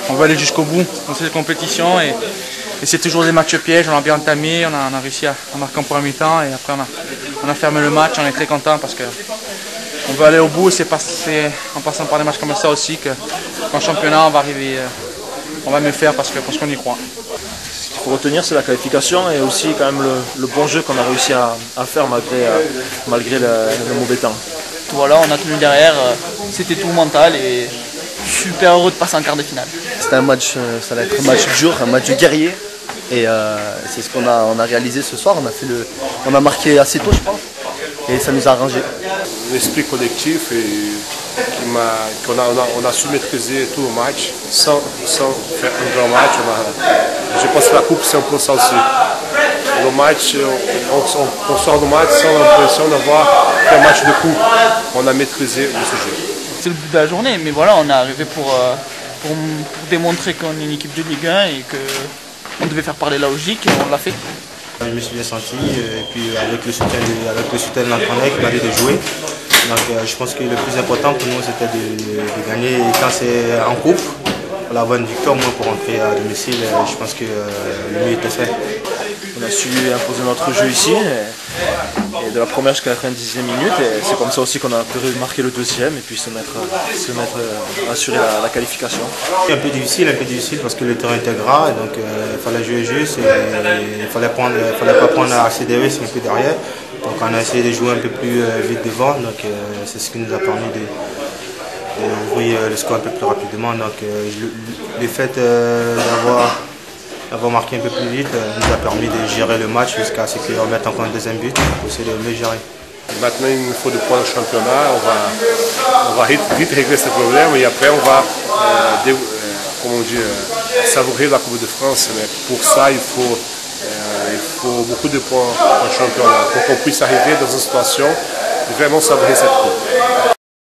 On veut aller jusqu'au bout dans cette compétition et c'est toujours des matchs pièges. On a bien entamé, on a réussi à marquer en premier mi-temps et après on a fermé le match. On est très content parce qu'on veut aller au bout et c'est en passant par des matchs comme ça aussi qu'en championnat on va mieux faire parce qu'on y croit. Ce qu'il faut retenir, c'est la qualification et aussi quand même le bon jeu qu'on a réussi à faire malgré le mauvais temps. Voilà, on a tenu derrière, c'était tout mental et super heureux de passer en quart de finale. C'était un match, ça allait être un match dur, un match guerrier et c'est ce qu'on a réalisé ce soir. On a marqué assez tôt, je pense, et ça nous a arrangé. L'esprit collectif qu'on a su maîtriser tout le match sans faire un grand match. Je pense que la coupe c'est un peu ça aussi. Le match, on sort du match sans l'impression d'avoir fait un match de coupe. On a maîtrisé ce jeu. C'est le but de la journée, mais voilà, on est arrivé pour démontrer qu'on est une équipe de Ligue 1 et qu'on devait faire parler la logique et on l'a fait. Je me suis bien senti et puis avec le soutien de l'entraîneur qui m'a dit de jouer. Donc je pense que le plus important pour nous c'était de gagner quand c'est en coupe. Pour avoir une victoire, moi pour rentrer à domicile, je pense que le mieux était fait. On a su imposer notre jeu ici et de la première jusqu'à la 90e minute et c'est comme ça aussi qu'on a pu marquer le deuxième et puis assurer la qualification. Un peu difficile parce que le terrain était gras et donc il fallait jouer juste et il fallait pas prendre assez de risques un peu derrière. Donc on a essayé de jouer un peu plus vite devant, donc c'est ce qui nous a permis d'ouvrir le score un peu plus rapidement. Donc le fait d'avoir marqué un peu plus vite nous a permis de gérer le match jusqu'à ce qu'on mette encore un deuxième but pour essayer de mieux gérer. Maintenant il nous faut des points au championnat, on va vite régler ce problème et après on va savourer la Coupe de France. Mais pour ça il faut beaucoup de points en championnat pour qu'on puisse arriver dans une situation de vraiment savourer cette coupe.